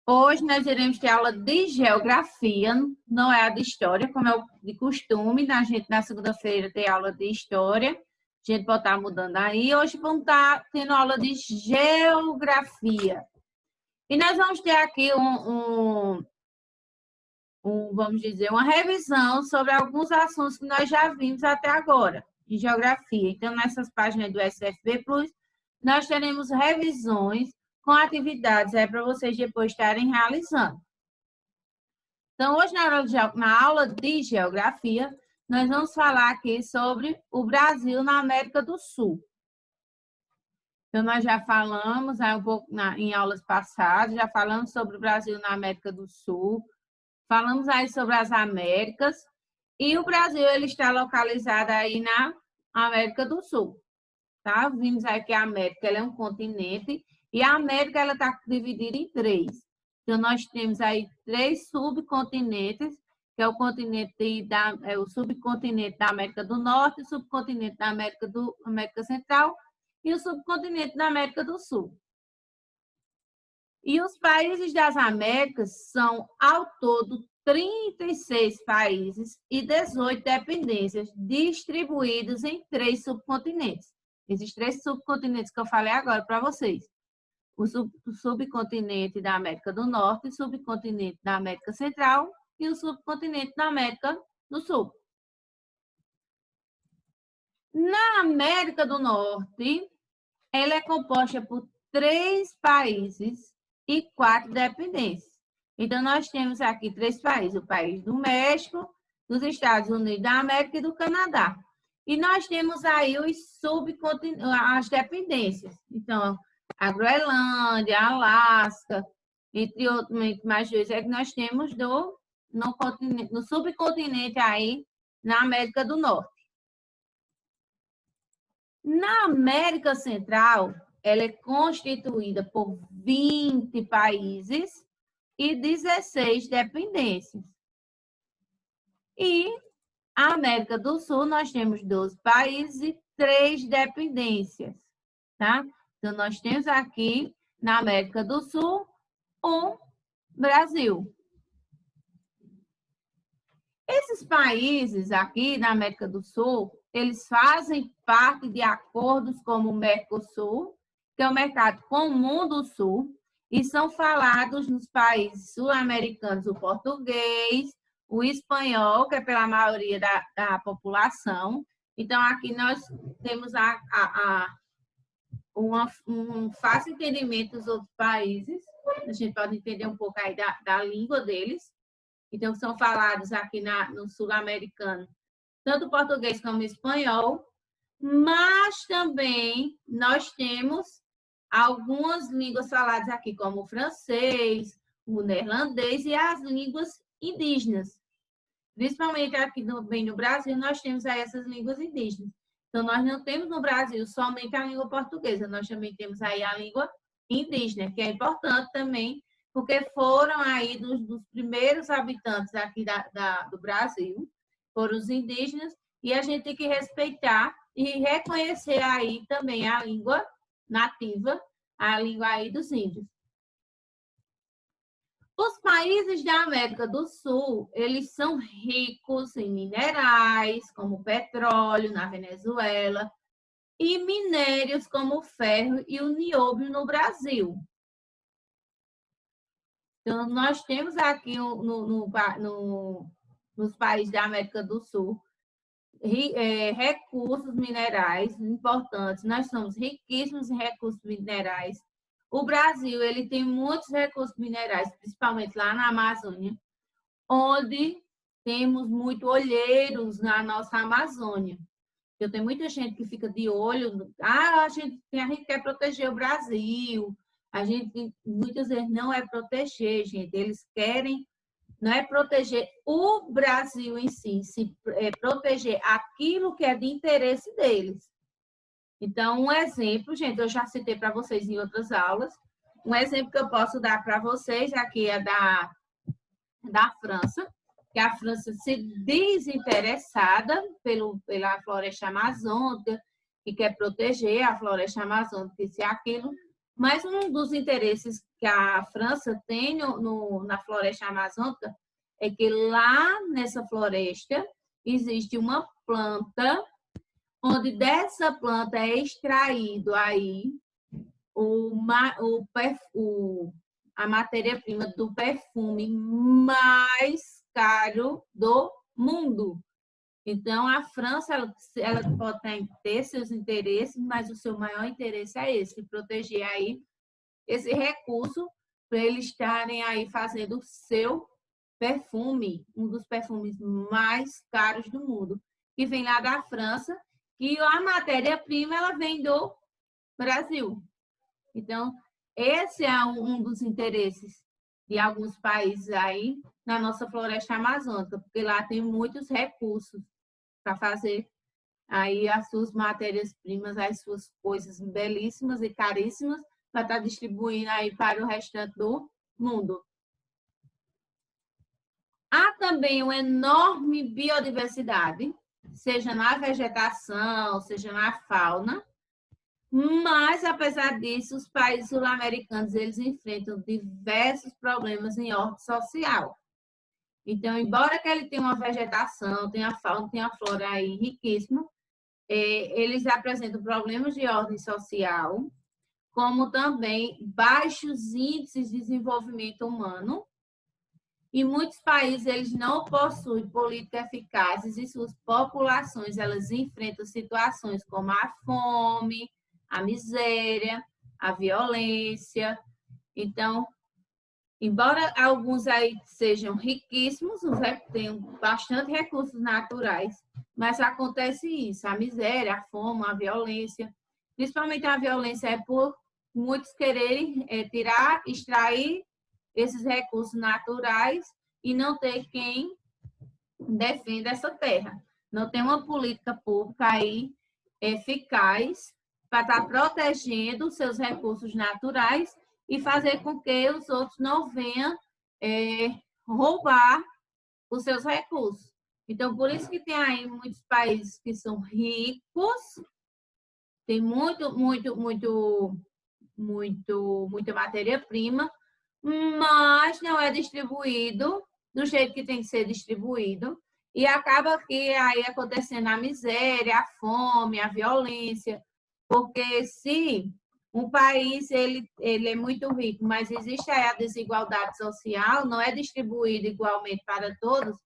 Hoje nós iremos ter aula de geografia, não é a de história, como é de costume, a gente na segunda-feira tem aula de história, a gente pode estar mudando aí. Hoje vamos estar tendo aula de geografia. E nós vamos ter aqui vamos dizer, uma revisão sobre alguns assuntos que nós já vimos até agora, de geografia. Então, nessas páginas do SFB Plus, nós teremos revisões com atividades para vocês depois estarem realizando. Então, hoje, na aula de geografia, nós vamos falar aqui sobre o Brasil na América do Sul. Então, nós já falamos um pouco em aulas passadas, já falamos sobre o Brasil na América do Sul, falamos aí sobre as Américas, e o Brasil ele está localizado aí na América do Sul. Tá? Vimos aí que a América ela é um continente, e a América ela está dividida em três. Então, nós temos aí 3 subcontinentes, que é o subcontinente da América do Norte, o subcontinente da América Central e o subcontinente da América do Sul. E os países das Américas são, ao todo, 36 países e 18 dependências distribuídos em 3 subcontinentes. Esses 3 subcontinentes que eu falei agora para vocês. O subcontinente da América do Norte, o subcontinente da América Central e o subcontinente da América do Sul. Na América do Norte, ela é composta por 3 países e 4 dependências. Então, nós temos aqui 3 países, o país do México, dos Estados Unidos da América e do Canadá. E nós temos aí as dependências. Então, a Groenlândia, a Alasca, entre outros mais 2 é que nós temos no subcontinente aí, na América do Norte. Na América Central, ela é constituída por 20 países e 16 dependências. E a América do Sul, nós temos 12 países e 3 dependências, tá? Então, nós temos aqui, na América do Sul, o Brasil. Esses países aqui na América do Sul, eles fazem parte de acordos como o Mercosul, que é o Mercado Comum do Sul, e são falados nos países sul-americanos o português, o espanhol, que é pela maioria da população. Então, aqui nós temos um fácil entendimento dos outros países. A gente pode entender um pouco aí da língua deles. Então, são falados aqui no sul-americano, tanto o português como o espanhol, mas também nós temos algumas línguas faladas aqui, como o francês, o neerlandês e as línguas indígenas. Principalmente aqui bem no Brasil, nós temos aí essas línguas indígenas. Então, nós não temos no Brasil somente a língua portuguesa, nós também temos aí a língua indígena, que é importante também, porque foram aí dos primeiros habitantes aqui do Brasil, foram os indígenas, e a gente tem que respeitar e reconhecer aí também a língua nativa, a língua aí dos índios. Os países da América do Sul, eles são ricos em minerais, como petróleo na Venezuela, e minérios como o ferro e o nióbio no Brasil. Então, nós temos aqui nos países da América do Sul recursos minerais importantes. Nós somos riquíssimos em recursos minerais. O Brasil ele tem muitos recursos minerais, principalmente lá na Amazônia, onde temos muito olheiros na nossa Amazônia. Eu tenho muita gente que fica de olho. A gente quer proteger o Brasil. A gente muitas vezes não é proteger, gente. Eles querem, não é proteger o Brasil em si, proteger aquilo que é de interesse deles. Então, um exemplo, gente, eu já citei para vocês em outras aulas, um exemplo que eu posso dar para vocês aqui é da França, que a França se desinteressada pela floresta amazônica, que quer proteger a floresta amazônica, isso e aquilo, mas um dos interesses que a França tem na floresta amazônica é que lá nessa floresta existe uma planta, onde dessa planta é extraído aí a matéria-prima do perfume mais caro do mundo. Então, a França ela pode ter seus interesses, mas o seu maior interesse é esse, proteger aí esse recurso para eles estarem aí fazendo o seu perfume, um dos perfumes mais caros do mundo, que vem lá da França, e a matéria-prima ela vem do Brasil. Então, esse é um dos interesses de alguns países aí na nossa floresta amazônica, porque lá tem muitos recursos para fazer aí as suas matérias-primas, as suas coisas belíssimas e caríssimas, para estar distribuindo aí para o restante do mundo. Há também uma enorme biodiversidade, seja na vegetação, seja na fauna, mas, apesar disso, os países sul-americanos eles enfrentam diversos problemas em ordem social. Então, embora que ele tenha uma vegetação, tenha fauna, tenha flora aí riquíssima, eles apresentam problemas de ordem social, como também baixos índices de desenvolvimento humano. E muitos países eles não possuem políticas eficazes e suas populações elas enfrentam situações como a fome, a miséria, a violência. Então, embora alguns aí sejam riquíssimos, tenham bastante recursos naturais, mas acontece isso, a miséria, a fome, a violência. Principalmente a violência é por muitos quererem extrair esses recursos naturais e não ter quem defenda essa terra. Não tem uma política pública aí eficaz para estar protegendo os seus recursos naturais e fazer com que os outros não venham roubar os seus recursos. Então, por isso que tem aí muitos países que são ricos, tem muita matéria-prima, mas não é distribuído do jeito que tem que ser distribuído, e acaba que aí acontecendo a miséria, a fome, a violência, porque se um país ele é muito rico, mas existe aí a desigualdade social, não é distribuído igualmente para todos,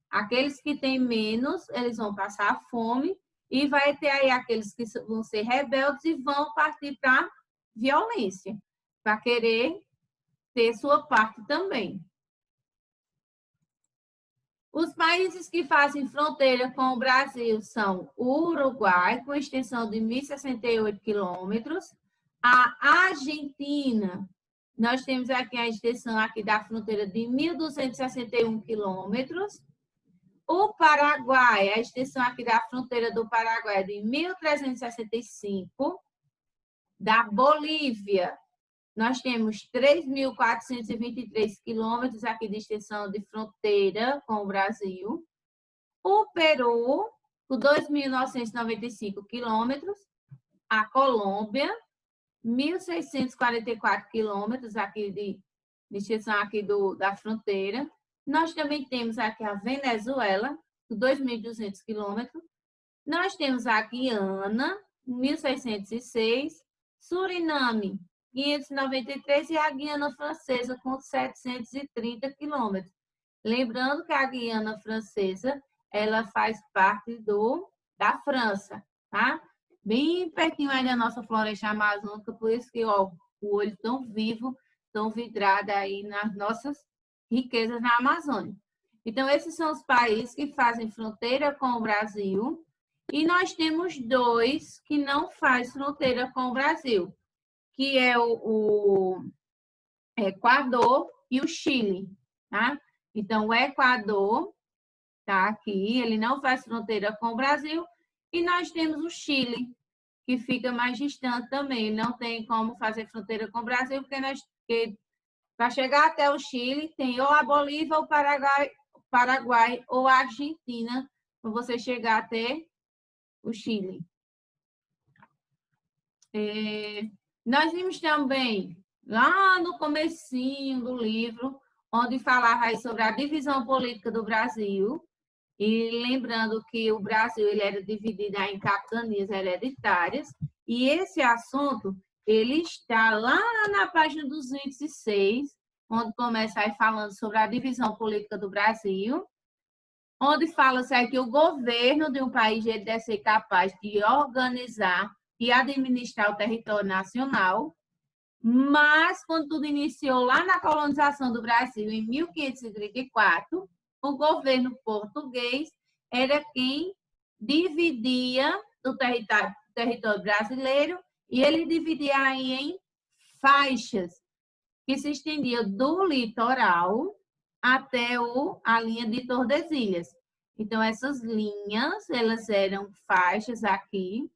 aqueles que têm menos, eles vão passar fome, e vai ter aí aqueles que vão ser rebeldes e vão partir para violência, para querer ter sua parte também. Os países que fazem fronteira com o Brasil são o Uruguai, com extensão de 1.068 quilômetros, a Argentina, nós temos aqui a extensão aqui da fronteira de 1.261 quilômetros, o Paraguai, a extensão aqui da fronteira do Paraguai é de 1.365, da Bolívia, nós temos 3.423 quilômetros aqui de extensão de fronteira com o Brasil. O Peru, com 2.995 quilômetros. A Colômbia, 1.644 quilômetros aqui de extensão aqui da fronteira. Nós também temos aqui a Venezuela, com 2.200 quilômetros. Nós temos a Guiana, 1.606. Suriname, 593, e a Guiana Francesa com 730 quilômetros. Lembrando que a Guiana Francesa ela faz parte da França, tá? Bem pertinho aí da nossa floresta amazônica, por isso que o olho tão vivo, tão vidrado aí nas nossas riquezas na Amazônia. Então, esses são os países que fazem fronteira com o Brasil, e nós temos dois que não fazem fronteira com o Brasil, que é o Equador e o Chile, tá? Então, o Equador está aqui, ele não faz fronteira com o Brasil, e nós temos o Chile, que fica mais distante também, não tem como fazer fronteira com o Brasil, porque para chegar até o Chile, tem ou a Bolívia, ou o Paraguai ou a Argentina, para você chegar até o Chile. Nós vimos também, lá no comecinho do livro, onde falava aí sobre a divisão política do Brasil, e lembrando que o Brasil ele era dividido em capitanias hereditárias, e esse assunto ele está lá na página 206, onde começa aí falando sobre a divisão política do Brasil, onde fala-se aí que o governo de um país ele deve ser capaz de organizar e administrar o território nacional, mas quando tudo iniciou lá na colonização do Brasil, em 1534, o governo português era quem dividia o território brasileiro e ele dividia aí em faixas que se estendia do litoral até a linha de Tordesilhas. Então, essas linhas, elas eram faixas aqui,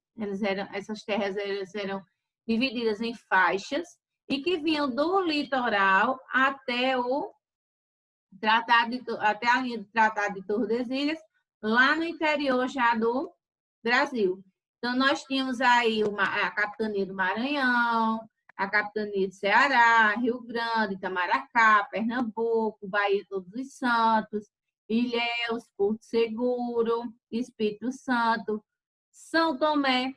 essas terras eram divididas em faixas e que vinham do litoral até até a linha do Tratado de Tordesilhas, lá no interior já do Brasil. Então, nós tínhamos aí a capitania do Maranhão, a capitania de Ceará, Rio Grande, Itamaracá, Pernambuco, Bahia Todos os Santos, Ilhéus, Porto Seguro, Espírito Santo, São Tomé,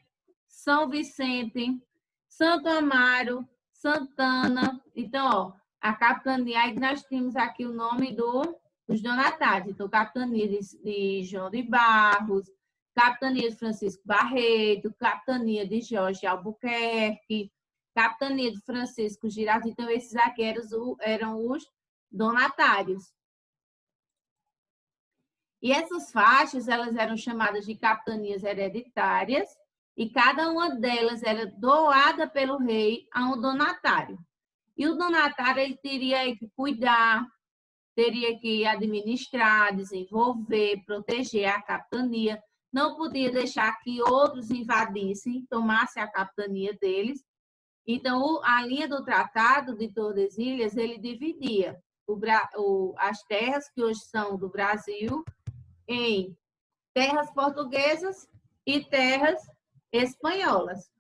São Vicente, Santo Amaro, Santana. Então, ó, a capitania, aí nós temos aqui o nome dos donatários. Então, capitania de João de Barros, capitania de Francisco Barreto, capitania de Jorge Albuquerque, capitania de Francisco Girardi. Então, esses aqui eram os donatários. E essas faixas, elas eram chamadas de capitanias hereditárias, e cada uma delas era doada pelo rei a um donatário. E o donatário ele teria que cuidar, teria que administrar, desenvolver, proteger a capitania, não podia deixar que outros invadissem, tomassem a capitania deles. Então, a linha do Tratado de Tordesilhas, ele dividia as terras que hoje são do Brasil em terras portuguesas e terras espanholas.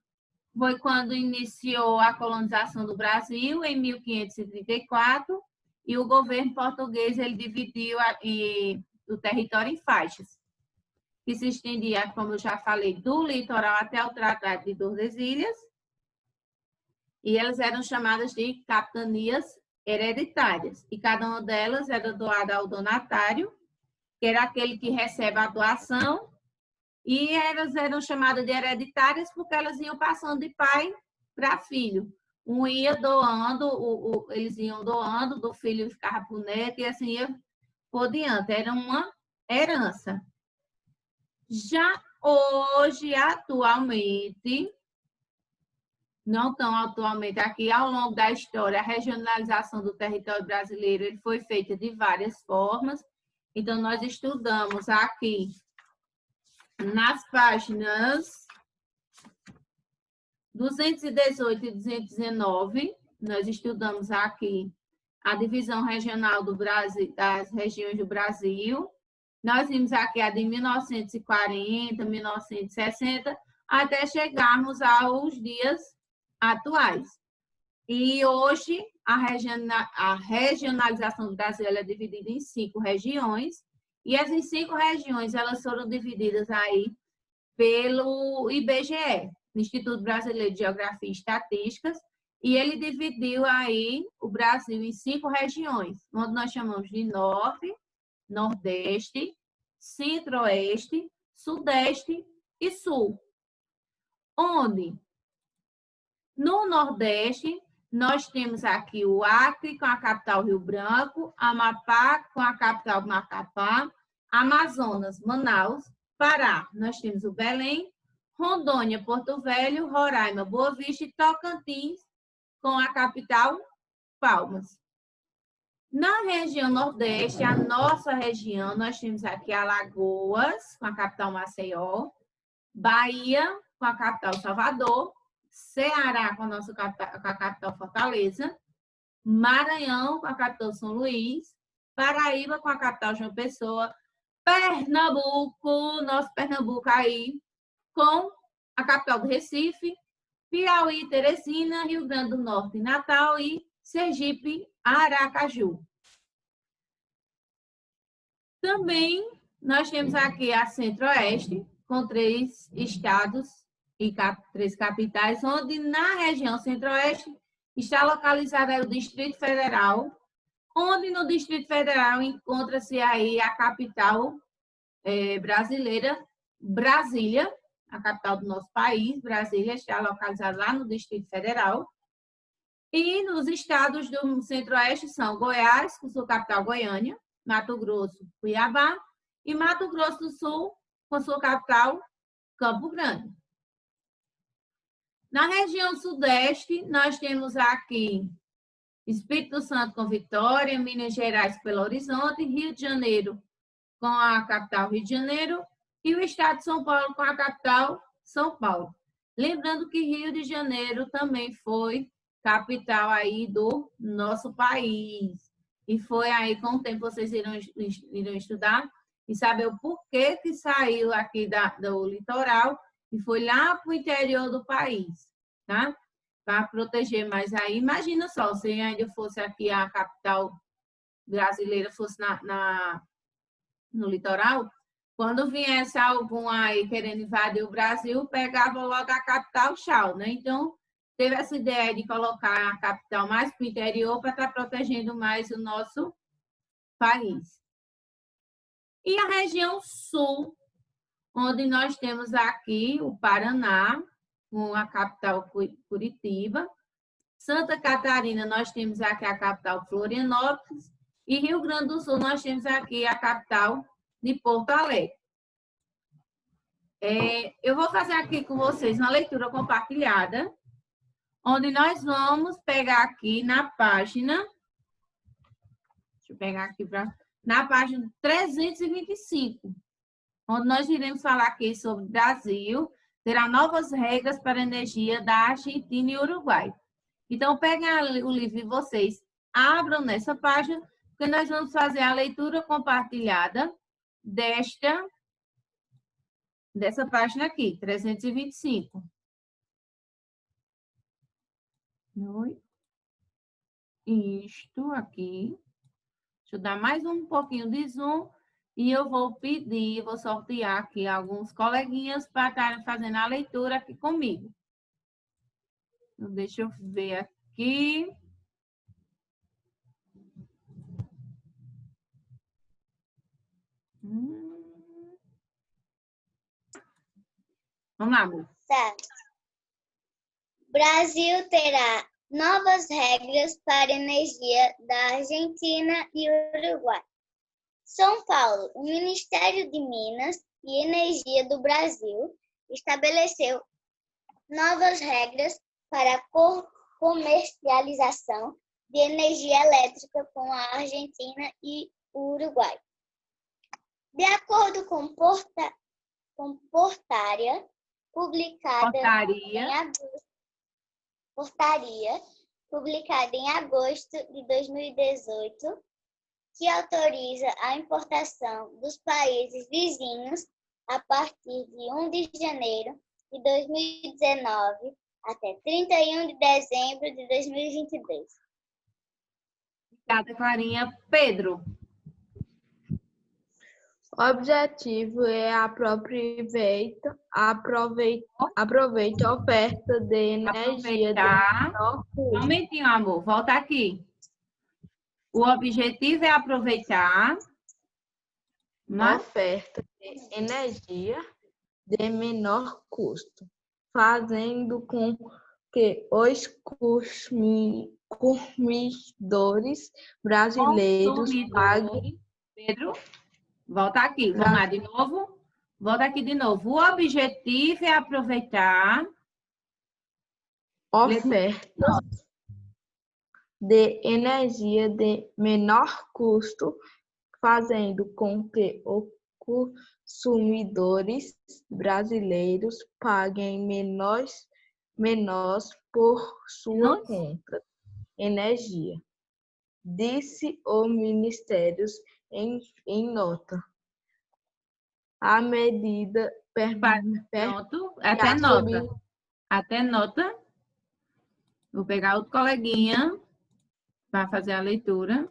Foi quando iniciou a colonização do Brasil, em 1534, e o governo português ele dividiu o território em faixas, que se estendia, como eu já falei, do litoral até o Tratado de Tordesilhas, e elas eram chamadas de capitanias hereditárias, e cada uma delas era doada ao donatário, que era aquele que recebe a doação, e elas eram chamadas de hereditárias porque elas iam passando de pai para filho. Um ia doando, eles iam doando, do filho ficava para o neto, e assim ia por diante. Era uma herança. Já hoje, atualmente, não tão atualmente, aqui ao longo da história, a regionalização do território brasileiro ele foi feita de várias formas. Então, nós estudamos aqui nas páginas 218 e 219, nós estudamos aqui a divisão regional do Brasil, das regiões do Brasil. Nós vimos aqui a de 1940, 1960, até chegarmos aos dias atuais. E hoje, a regionalização do Brasil é dividida em 5 regiões, e essas 5 regiões elas foram divididas aí pelo IBGE, Instituto Brasileiro de Geografia e Estatísticas, e ele dividiu aí o Brasil em 5 regiões, onde nós chamamos de Norte, Nordeste, Centro-Oeste, Sudeste e Sul. Onde? No Nordeste, nós temos aqui o Acre, com a capital Rio Branco, Amapá, com a capital Macapá, Amazonas, Manaus, Pará, nós temos o Belém, Rondônia, Porto Velho, Roraima, Boa Vista e Tocantins, com a capital Palmas. Na região Nordeste, a nossa região, nós temos aqui Alagoas, com a capital Maceió, Bahia, com a capital Salvador, Ceará, com a capital Fortaleza, Maranhão, com a capital São Luís, Paraíba, com a capital João Pessoa, Pernambuco, nosso Pernambuco aí, com a capital do Recife, Piauí, Teresina, Rio Grande do Norte, Natal e Sergipe, Aracaju. Também nós temos aqui a Centro-Oeste, com 3 estados e 3 capitais, onde na região Centro-Oeste está localizado o Distrito Federal, onde no Distrito Federal encontra-se aí a capital brasileira, Brasília, a capital do nosso país, Brasília, está localizada lá no Distrito Federal. E nos estados do Centro-Oeste são Goiás, com sua capital Goiânia, Mato Grosso, Cuiabá, e Mato Grosso do Sul, com sua capital Campo Grande. Na região Sudeste, nós temos aqui Espírito Santo com Vitória, Minas Gerais com Belo Horizonte, Rio de Janeiro com a capital Rio de Janeiro e o estado de São Paulo com a capital São Paulo. Lembrando que Rio de Janeiro também foi capital aí do nosso país. E foi aí, com o tempo, vocês irão estudar e saber o porquê que saiu aqui do litoral e foi lá para o interior do país, tá? Para proteger mais aí. Imagina só, se ainda fosse aqui a capital brasileira, fosse no litoral, quando viesse algum aí querendo invadir o Brasil, pegava logo a capital, tchau, né? Então, teve essa ideia de colocar a capital mais para o interior para estar protegendo mais o nosso país. E a região sul, onde nós temos aqui o Paraná, com a capital Curitiba. Santa Catarina, nós temos aqui a capital Florianópolis. E Rio Grande do Sul, nós temos aqui a capital de Porto Alegre. Eu vou fazer aqui com vocês uma leitura compartilhada, onde nós vamos pegar aqui na página, deixa eu pegar aqui na página 325, onde nós iremos falar aqui sobre o Brasil, terá novas regras para a energia da Argentina e Uruguai. Então, peguem o livro de vocês, abram nessa página, porque nós vamos fazer a leitura compartilhada dessa página aqui, 325. Isto aqui. Deixa eu dar mais um pouquinho de zoom e eu vou sortear aqui alguns coleguinhas para estarem fazendo a leitura aqui comigo. Então, deixa eu ver aqui. Vamos lá, amor. Certo. Brasil terá novas regras para a energia da Argentina e Uruguai. São Paulo, o Ministério de Minas e Energia do Brasil estabeleceu novas regras para a comercialização de energia elétrica com a Argentina e o Uruguai. De acordo com portaria publicada em agosto de 2018, que autoriza a importação dos países vizinhos a partir de 1 de janeiro de 2019 até 31 de dezembro de 2022. Obrigada, Clarinha. Pedro. O objetivo é aproveitar a oferta de energia de menor custo. Um momentinho, amor. Volta aqui. O objetivo é aproveitar a oferta de energia de menor custo, fazendo com que os consumidores brasileiros paguem. Pedro, volta aqui. Vamos lá de novo. Volta aqui de novo. O objetivo é aproveitar ofertas de energia de menor custo, fazendo com que os consumidores brasileiros paguem menos por sua conta energia, disse o Ministério em nota. A medida Pronto, até nota. Vou pegar outro coleguinha para fazer a leitura.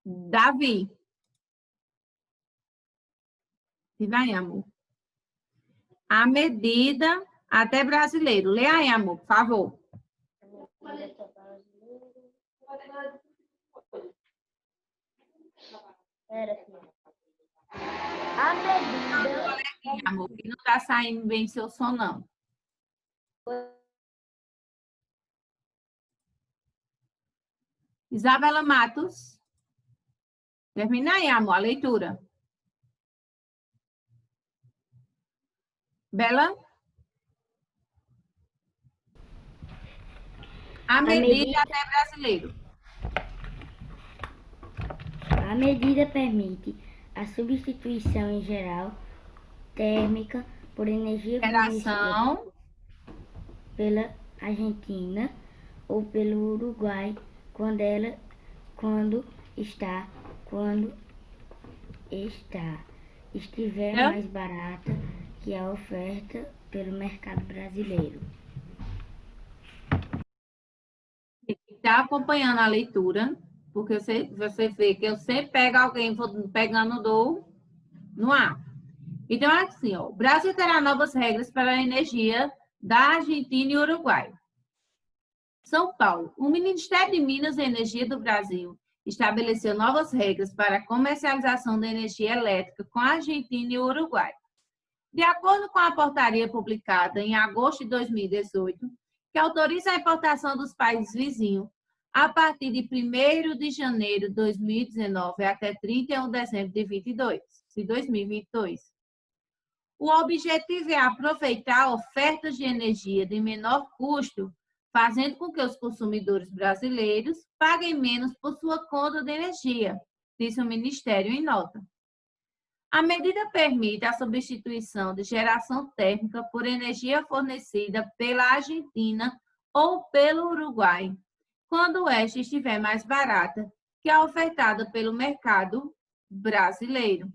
Davi. E vai, amor. A medida até brasileiro. Lê aí, amor, por favor. A medida... Amor, que não está saindo bem seu som, não. Isabela Matos. Termina aí, amor, a leitura. Bela? A medida até brasileiro. A medida permite a substituição em geral térmica por energia fornecida pela Argentina ou pelo Uruguai quando estiver mais barata que a oferta pelo mercado brasileiro. Está acompanhando a leitura, porque você vê que eu sempre pego alguém, vou pegando no ar. Então, é assim, ó, o Brasil terá novas regras para a energia da Argentina e Uruguai. São Paulo. O Ministério de Minas e Energia do Brasil estabeleceu novas regras para a comercialização da energia elétrica com a Argentina e o Uruguai. De acordo com a portaria publicada em agosto de 2018, que autoriza a importação dos países vizinhos a partir de 1º de janeiro de 2019 até 31 de dezembro de 2022. O objetivo é aproveitar ofertas de energia de menor custo, fazendo com que os consumidores brasileiros paguem menos por sua conta de energia, disse o Ministério em nota. A medida permite a substituição de geração térmica por energia fornecida pela Argentina ou pelo Uruguai, quando esta estiver mais barata que a ofertada pelo mercado brasileiro.